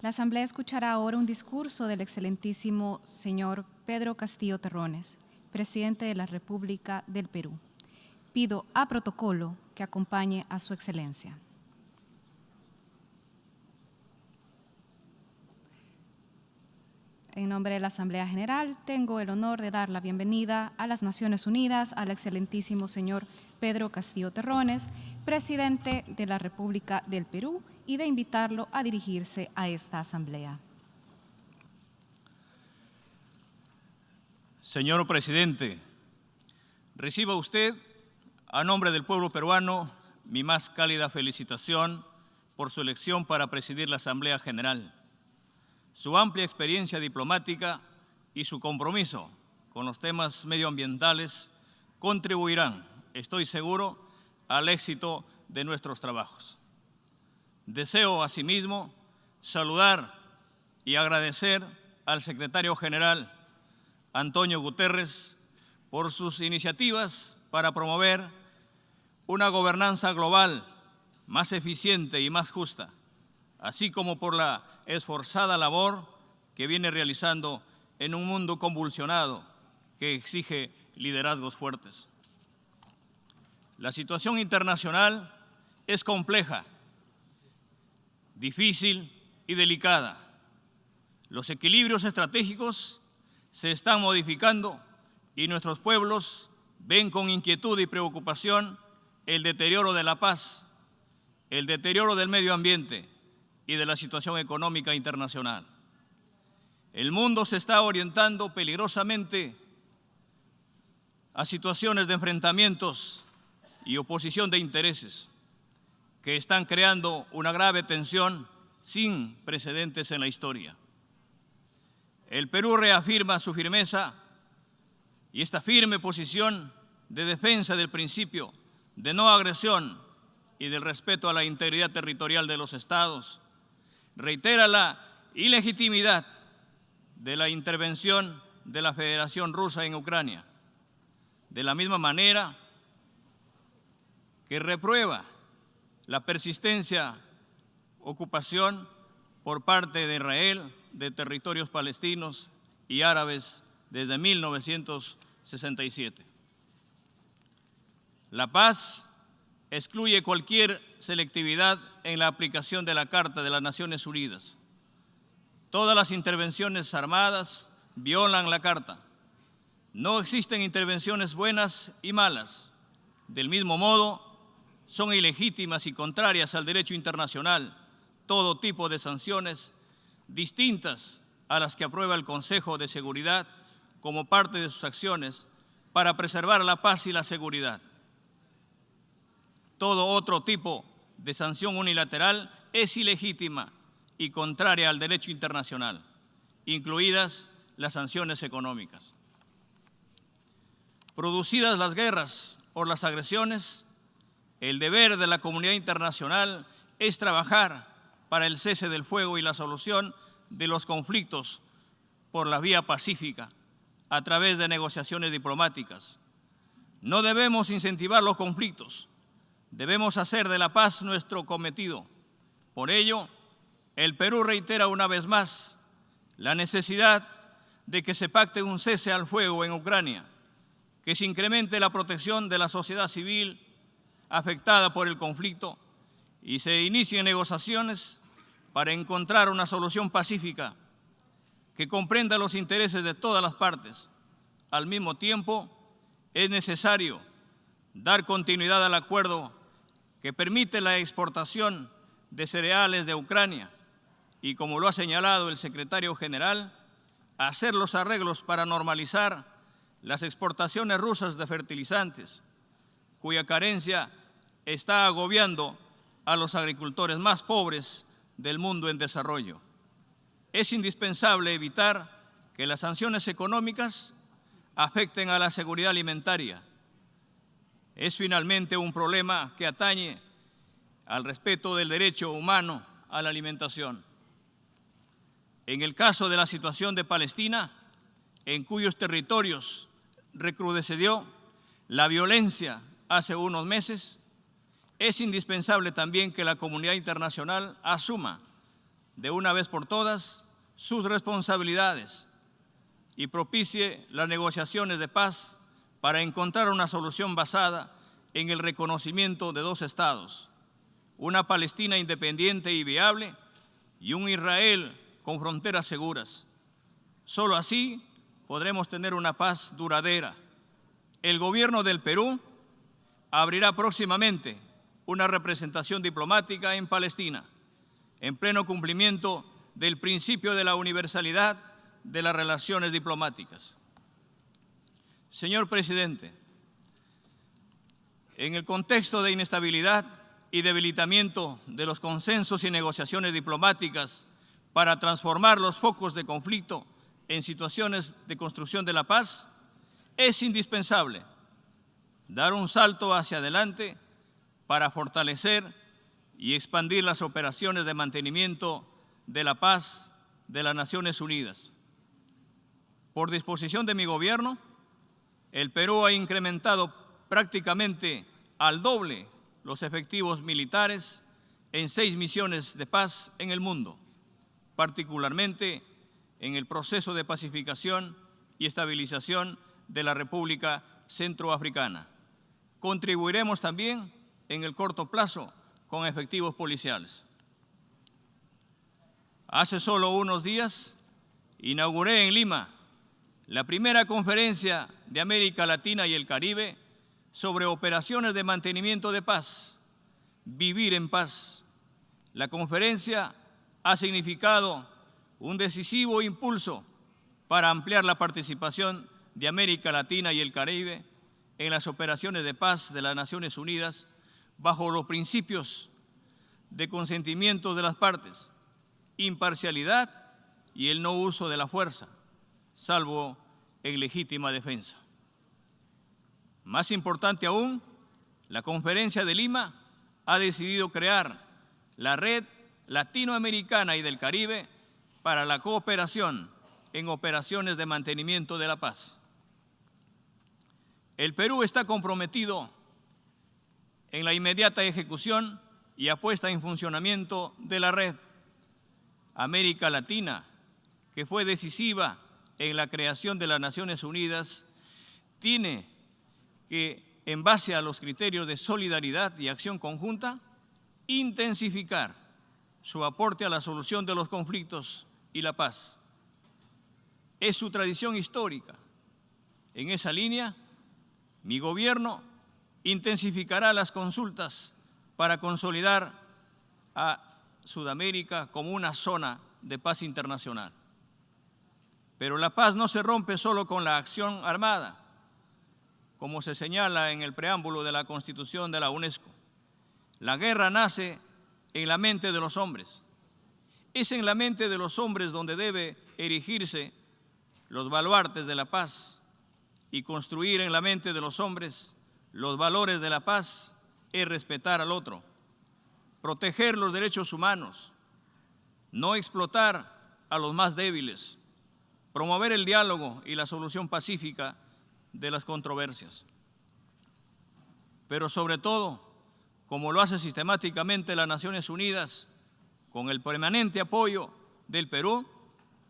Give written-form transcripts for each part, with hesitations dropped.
La Asamblea escuchará ahora un discurso del excelentísimo señor Pedro Castillo Terrones, presidente de la República del Perú. Pido a protocolo que acompañe a su excelencia. En nombre de la Asamblea General, tengo el honor de dar la bienvenida a las Naciones Unidas al excelentísimo señor Pedro Castillo Terrones, presidente de la República del Perú, y de invitarlo a dirigirse a esta Asamblea. Señor presidente, reciba usted, a nombre del pueblo peruano, mi más cálida felicitación por su elección para presidir la Asamblea General. Su amplia experiencia diplomática y su compromiso con los temas medioambientales contribuirán, estoy seguro, al éxito de nuestros trabajos. Deseo, asimismo, saludar y agradecer al secretario general Antonio Guterres por sus iniciativas para promover una gobernanza global más eficiente y más justa, así como por la esforzada labor que viene realizando en un mundo convulsionado que exige liderazgos fuertes. La situación internacional es compleja, difícil y delicada. Los equilibrios estratégicos se están modificando y nuestros pueblos ven con inquietud y preocupación el deterioro de la paz, el deterioro del medio ambiente y de la situación económica internacional. El mundo se está orientando peligrosamente a situaciones de enfrentamientos y oposición de intereses que están creando una grave tensión sin precedentes en la historia. El Perú reafirma su firmeza y esta firme posición de defensa del principio de no agresión y del respeto a la integridad territorial de los estados. Reitera la ilegitimidad de la intervención de la Federación Rusa en Ucrania, de la misma manera que reprueba la persistencia ocupación por parte de Israel de territorios palestinos y árabes desde 1967. La paz excluye cualquier selectividad en la aplicación de la Carta de las Naciones Unidas. Todas las intervenciones armadas violan la Carta. No existen intervenciones buenas y malas. Del mismo modo, son ilegítimas y contrarias al derecho internacional todo tipo de sanciones distintas a las que aprueba el Consejo de Seguridad como parte de sus acciones para preservar la paz y la seguridad. Todo otro tipo de sanción unilateral es ilegítima y contraria al derecho internacional, incluidas las sanciones económicas. Producidas las guerras o las agresiones, el deber de la comunidad internacional es trabajar para el cese del fuego y la solución de los conflictos por la vía pacífica a través de negociaciones diplomáticas. No debemos incentivar los conflictos. Debemos hacer de la paz nuestro cometido. Por ello, el Perú reitera una vez más la necesidad de que se pacte un cese al fuego en Ucrania, que se incremente la protección de la sociedad civil afectada por el conflicto y se inicien negociaciones para encontrar una solución pacífica que comprenda los intereses de todas las partes. Al mismo tiempo, es necesario dar continuidad al acuerdo que permite la exportación de cereales de Ucrania y, como lo ha señalado el secretario general, hacer los arreglos para normalizar las exportaciones rusas de fertilizantes, cuya carencia está agobiando a los agricultores más pobres del mundo en desarrollo. Es indispensable evitar que las sanciones económicas afecten a la seguridad alimentaria. Es finalmente un problema que atañe al respeto del derecho humano a la alimentación. En el caso de la situación de Palestina, en cuyos territorios recrudeció la violencia hace unos meses, es indispensable también que la comunidad internacional asuma de una vez por todas sus responsabilidades y propicie las negociaciones de paz para encontrar una solución basada en el reconocimiento de dos estados, una Palestina independiente y viable y un Israel con fronteras seguras. Solo así podremos tener una paz duradera. El gobierno del Perú abrirá próximamente una representación diplomática en Palestina, en pleno cumplimiento del principio de la universalidad de las relaciones diplomáticas. Señor presidente, en el contexto de inestabilidad y debilitamiento de los consensos y negociaciones diplomáticas para transformar los focos de conflicto en situaciones de construcción de la paz, es indispensable dar un salto hacia adelante para fortalecer y expandir las operaciones de mantenimiento de la paz de las Naciones Unidas. Por disposición de mi gobierno, el Perú ha incrementado prácticamente al doble los efectivos militares en 6 misiones de paz en el mundo, particularmente en el proceso de pacificación y estabilización de la República Centroafricana. Contribuiremos también en el corto plazo con efectivos policiales. Hace solo unos días inauguré en Lima la primera conferencia de América Latina y el Caribe sobre operaciones de mantenimiento de paz, Vivir en Paz. La conferencia ha significado un decisivo impulso para ampliar la participación de América Latina y el Caribe en las operaciones de paz de las Naciones Unidas bajo los principios de consentimiento de las partes, imparcialidad y el no uso de la fuerza, salvo en legítima defensa. Más importante aún, la Conferencia de Lima ha decidido crear la Red Latinoamericana y del Caribe para la cooperación en operaciones de mantenimiento de la paz. El Perú está comprometido en la inmediata ejecución y puesta en funcionamiento de la Red América Latina, que fue decisiva en la creación de las Naciones Unidas. Tiene que, en base a los criterios de solidaridad y acción conjunta, intensificar su aporte a la solución de los conflictos y la paz. Es su tradición histórica. En esa línea, mi gobierno intensificará las consultas para consolidar a Sudamérica como una zona de paz internacional. Pero la paz no se rompe solo con la acción armada, como se señala en el preámbulo de la Constitución de la UNESCO. La guerra nace en la mente de los hombres. Es en la mente de los hombres donde debe erigirse los baluartes de la paz, y construir en la mente de los hombres los valores de la paz es respetar al otro, proteger los derechos humanos, no explotar a los más débiles, promover el diálogo y la solución pacífica de las controversias. Pero sobre todo, como lo hace sistemáticamente las Naciones Unidas, con el permanente apoyo del Perú,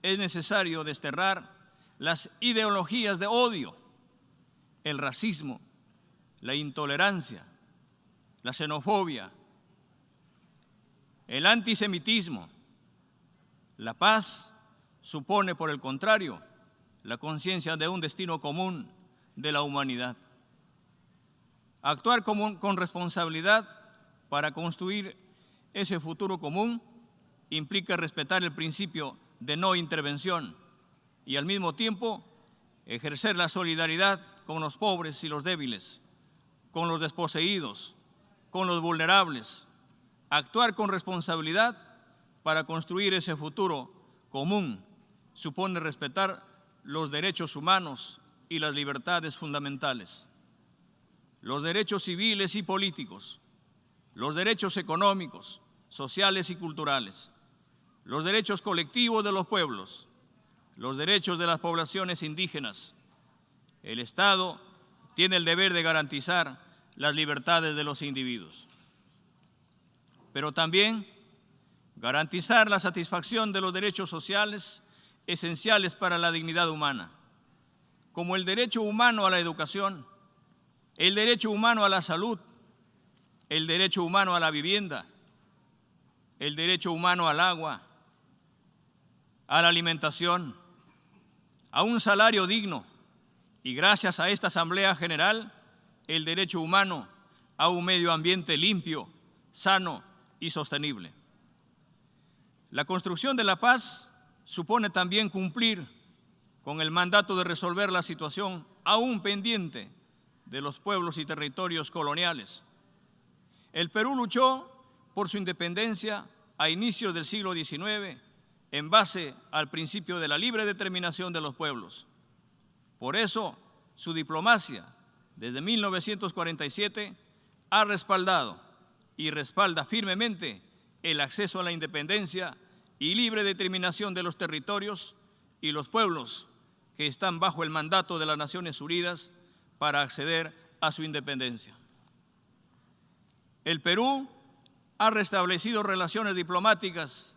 es necesario desterrar las ideologías de odio, el racismo, la intolerancia, la xenofobia, el antisemitismo. La paz supone, por el contrario, la conciencia de un destino común de la humanidad. Actuar con responsabilidad para construir ese futuro común implica respetar el principio de no intervención y al mismo tiempo ejercer la solidaridad con los pobres y los débiles, con los desposeídos, con los vulnerables. Actuar con responsabilidad para construir ese futuro común supone respetar los derechos humanos y las libertades fundamentales, los derechos civiles y políticos, los derechos económicos, sociales y culturales, los derechos colectivos de los pueblos, los derechos de las poblaciones indígenas. El Estado tiene el deber de garantizar las libertades de los individuos. Pero también garantizar la satisfacción de los derechos sociales esenciales para la dignidad humana, como el derecho humano a la educación, el derecho humano a la salud, el derecho humano a la vivienda, el derecho humano al agua, a la alimentación, a un salario digno y, gracias a esta Asamblea General, el derecho humano a un medio ambiente limpio, sano y sostenible. La construcción de la paz supone también cumplir con el mandato de resolver la situación aún pendiente de los pueblos y territorios coloniales. El Perú luchó por su independencia a inicios del siglo XIX en base al principio de la libre determinación de los pueblos. Por eso, su diplomacia, desde 1947, ha respaldado y respalda firmemente el acceso a la independencia y libre determinación de los territorios y los pueblos que están bajo el mandato de las Naciones Unidas para acceder a su independencia. El Perú ha restablecido relaciones diplomáticas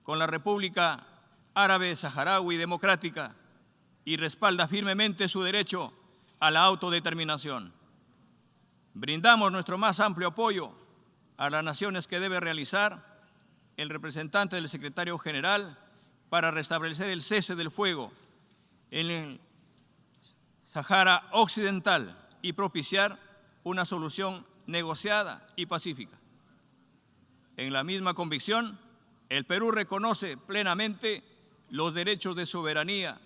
con la República Árabe Saharaui Democrática y respalda firmemente su derecho a la autodeterminación. Brindamos nuestro más amplio apoyo a las naciones que debe realizar el representante del secretario general para restablecer el cese del fuego en el Sáhara Occidental y propiciar una solución negociada y pacífica. En la misma convicción, el Perú reconoce plenamente los derechos de soberanía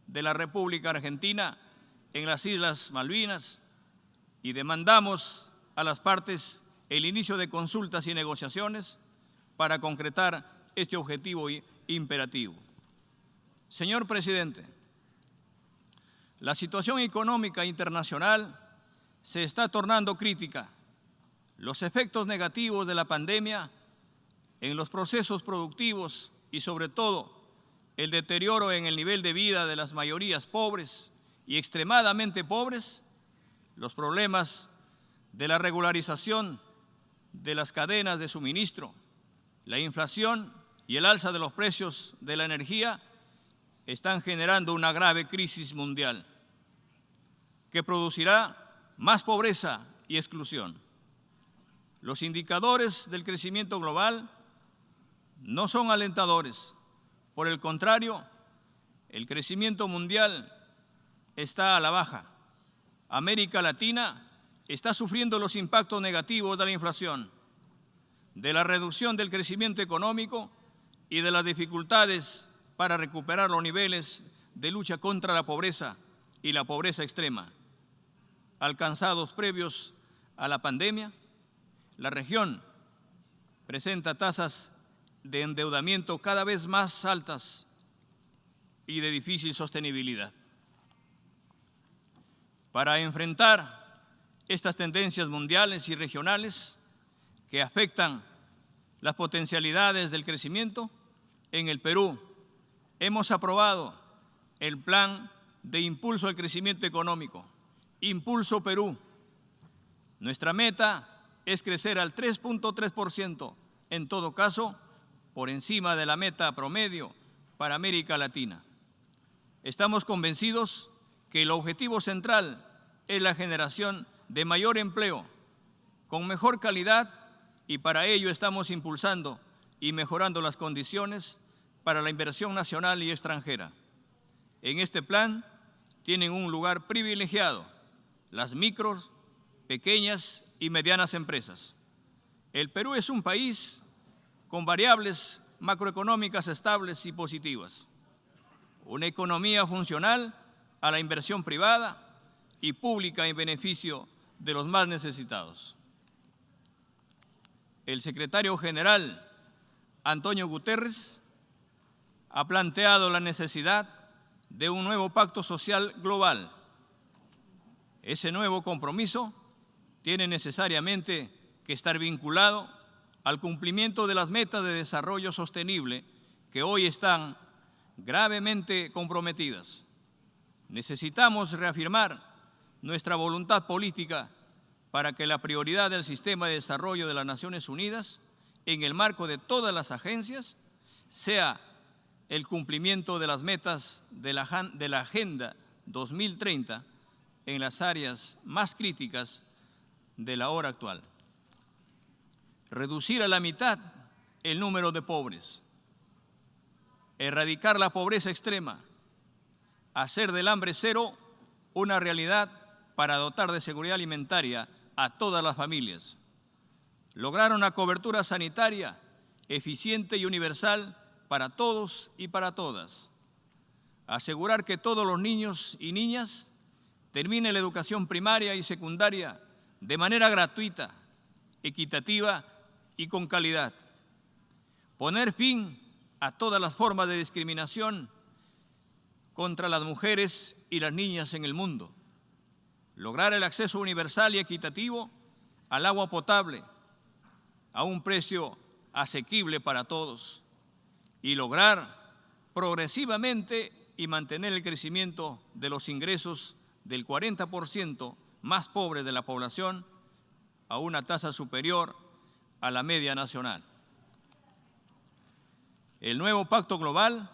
de la República Argentina en las Islas Malvinas y demandamos a las partes el inicio de consultas y negociaciones para concretar este objetivo imperativo. Señor presidente, la situación económica internacional se está tornando crítica. Los efectos negativos de la pandemia en los procesos productivos y, sobre todo, el deterioro en el nivel de vida de las mayorías pobres y extremadamente pobres, los problemas de la regularización de las cadenas de suministro, la inflación y el alza de los precios de la energía están generando una grave crisis mundial que producirá más pobreza y exclusión. Los indicadores del crecimiento global no son alentadores. Por el contrario, el crecimiento mundial está a la baja. América Latina está sufriendo los impactos negativos de la inflación, de la reducción del crecimiento económico y de las dificultades para recuperar los niveles de lucha contra la pobreza y la pobreza extrema alcanzados previos a la pandemia. La región presenta tasas de endeudamiento cada vez más altas y de difícil sostenibilidad. Para enfrentar estas tendencias mundiales y regionales que afectan las potencialidades del crecimiento, en el Perú hemos aprobado el Plan de Impulso al Crecimiento Económico, Impulso Perú. Nuestra meta es crecer al 3.3%, en todo caso, por encima de la meta promedio para América Latina. Estamos convencidos que el objetivo central es la generación de mayor empleo, con mejor calidad, y para ello estamos impulsando y mejorando las condiciones para la inversión nacional y extranjera. En este plan tienen un lugar privilegiado las micros, pequeñas y medianas empresas. El Perú es un país con variables macroeconómicas estables y positivas, una economía funcional a la inversión privada y pública en beneficio de los más necesitados. El secretario general, Antonio Guterres, ha planteado la necesidad de un nuevo pacto social global. Ese nuevo compromiso tiene necesariamente que estar vinculado al cumplimiento de las metas de desarrollo sostenible que hoy están gravemente comprometidas. Necesitamos reafirmar nuestra voluntad política para que la prioridad del sistema de desarrollo de las Naciones Unidas en el marco de todas las agencias sea el cumplimiento de las metas de la Agenda 2030 en las áreas más críticas de la hora actual. Reducir a la mitad el número de pobres, erradicar la pobreza extrema, hacer del hambre cero una realidad para dotar de seguridad alimentaria a todas las familias, lograr una cobertura sanitaria eficiente y universal para todos y para todas, asegurar que todos los niños y niñas terminen la educación primaria y secundaria de manera gratuita, equitativa y con calidad, poner fin a todas las formas de discriminación contra las mujeres y las niñas en el mundo, lograr el acceso universal y equitativo al agua potable a un precio asequible para todos y lograr progresivamente y mantener el crecimiento de los ingresos del 40% más pobre de la población a una tasa superior a la media nacional. El nuevo pacto global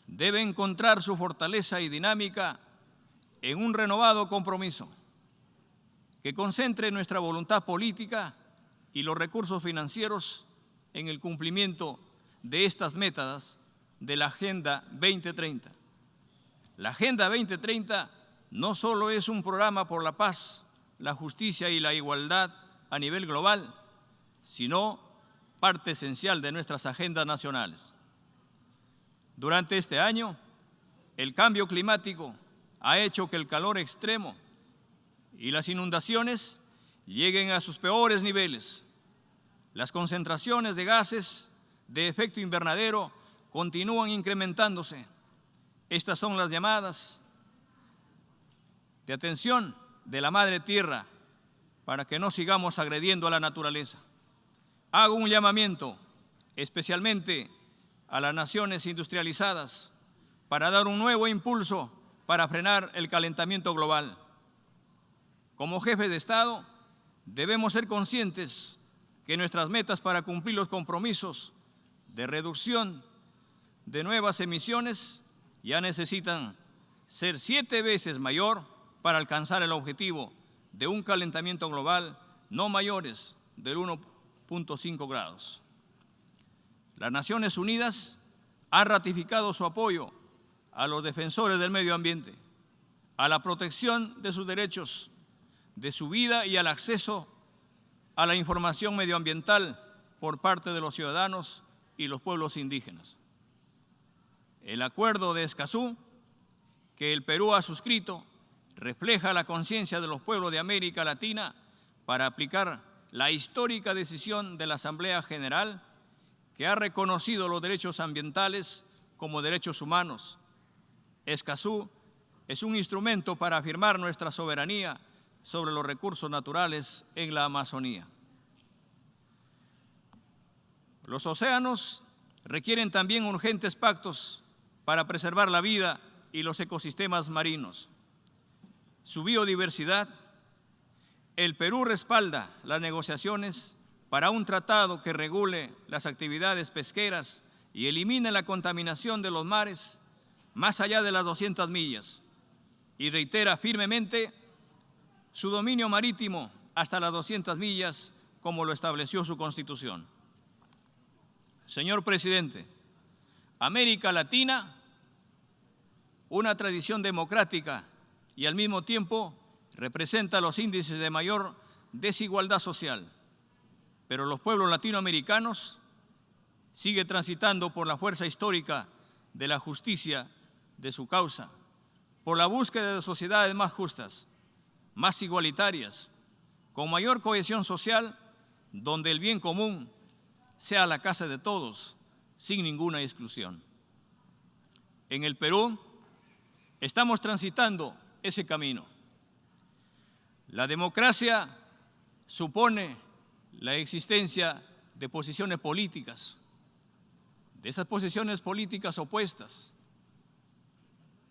debe encontrar su fortaleza y dinámica en un renovado compromiso que concentre nuestra voluntad política y los recursos financieros en el cumplimiento de estas metas de la Agenda 2030. La Agenda 2030 no solo es un programa por la paz, la justicia y la igualdad a nivel global, sino parte esencial de nuestras agendas nacionales. Durante este año, el cambio climático ha hecho que el calor extremo y las inundaciones lleguen a sus peores niveles. Las concentraciones de gases de efecto invernadero continúan incrementándose. Estas son las llamadas de atención de la Madre Tierra para que no sigamos agrediendo a la naturaleza. Hago un llamamiento especialmente a las naciones industrializadas para dar un nuevo impulso para frenar el calentamiento global. Como jefes de Estado, debemos ser conscientes que nuestras metas para cumplir los compromisos de reducción de nuevas emisiones ya necesitan ser 7 veces mayor para alcanzar el objetivo de un calentamiento global no mayores del 1.5 grados. Las Naciones Unidas han ratificado su apoyo a los defensores del medio ambiente, a la protección de sus derechos, de su vida y al acceso a la información medioambiental por parte de los ciudadanos y los pueblos indígenas. El Acuerdo de Escazú, que el Perú ha suscrito, refleja la conciencia de los pueblos de América Latina para aplicar la histórica decisión de la Asamblea General que ha reconocido los derechos ambientales como derechos humanos. Escazú es un instrumento para afirmar nuestra soberanía sobre los recursos naturales en la Amazonía. Los océanos requieren también urgentes pactos para preservar la vida y los ecosistemas marinos. Su biodiversidad. El Perú respalda las negociaciones para un tratado que regule las actividades pesqueras y elimine la contaminación de los mares más allá de las 200 millas y reitera firmemente su dominio marítimo hasta las 200 millas como lo estableció su Constitución. Señor Presidente, América Latina, una tradición democrática y al mismo tiempo representa los índices de mayor desigualdad social, pero los pueblos latinoamericanos siguen transitando por la fuerza histórica de la justicia de su causa, por la búsqueda de sociedades más justas, más igualitarias, con mayor cohesión social, donde el bien común sea la casa de todos, sin ninguna exclusión. En el Perú estamos transitando ese camino. La democracia supone la existencia de posiciones políticas, de esas posiciones políticas opuestas.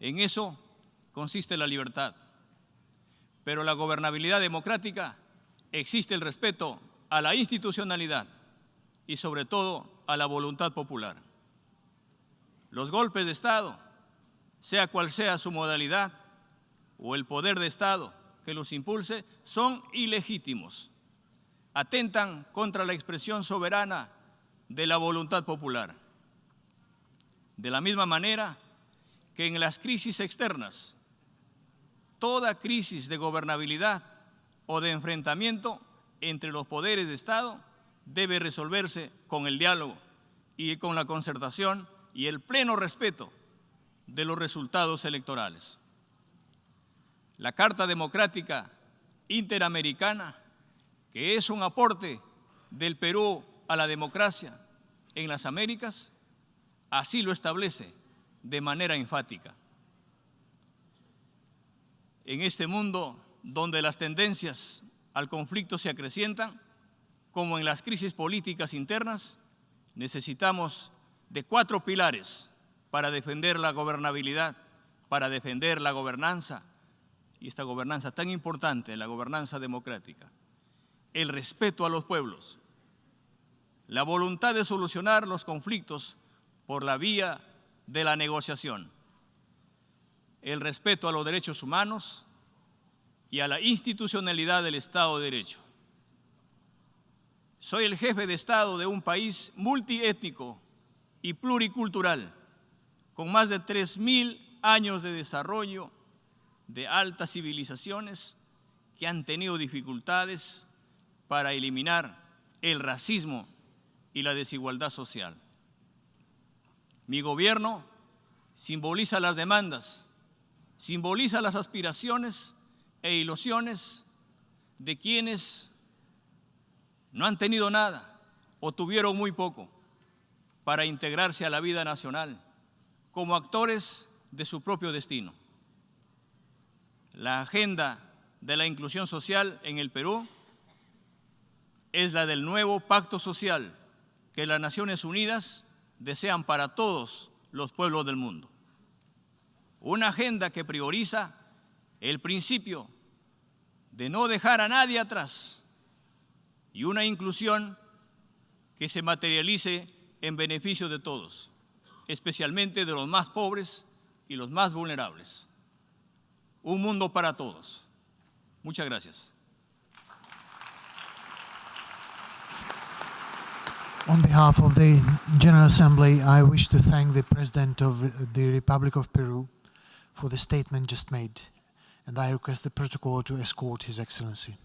En eso consiste la libertad. Pero la gobernabilidad democrática existe el respeto a la institucionalidad, y sobre todo a la voluntad popular. Los golpes de Estado, sea cual sea su modalidad, o el poder de Estado que los impulse, son ilegítimos. Atentan contra la expresión soberana de la voluntad popular. De la misma manera que en las crisis externas, toda crisis de gobernabilidad o de enfrentamiento entre los poderes de Estado debe resolverse con el diálogo y con la concertación y el pleno respeto de los resultados electorales. La Carta Democrática Interamericana, que es un aporte del Perú a la democracia en las Américas, así lo establece de manera enfática. En este mundo donde las tendencias al conflicto se acrecientan, como en las crisis políticas internas, necesitamos de 4 pilares para defender la gobernabilidad, para defender la gobernanza, y esta gobernanza tan importante, la gobernanza democrática. El respeto a los pueblos, la voluntad de solucionar los conflictos por la vía de la negociación, el respeto a los derechos humanos y a la institucionalidad del Estado de Derecho. Soy el jefe de Estado de un país multiétnico y pluricultural, con más de 3.000 años de desarrollo, de altas civilizaciones que han tenido dificultades para eliminar el racismo y la desigualdad social. Mi gobierno simboliza las demandas, simboliza las aspiraciones e ilusiones de quienes no han tenido nada o tuvieron muy poco para integrarse a la vida nacional como actores de su propio destino. La agenda de la inclusión social en el Perú es la del nuevo pacto social que las Naciones Unidas desean para todos los pueblos del mundo. Una agenda que prioriza el principio de no dejar a nadie atrás y una inclusión que se materialice en beneficio de todos, especialmente de los más pobres y los más vulnerables. Un mundo para todos. Muchas gracias. On behalf of the General Assembly, I wish to thank the President of the Republic of Peru for the statement just made, and I request the protocol to escort His Excellency.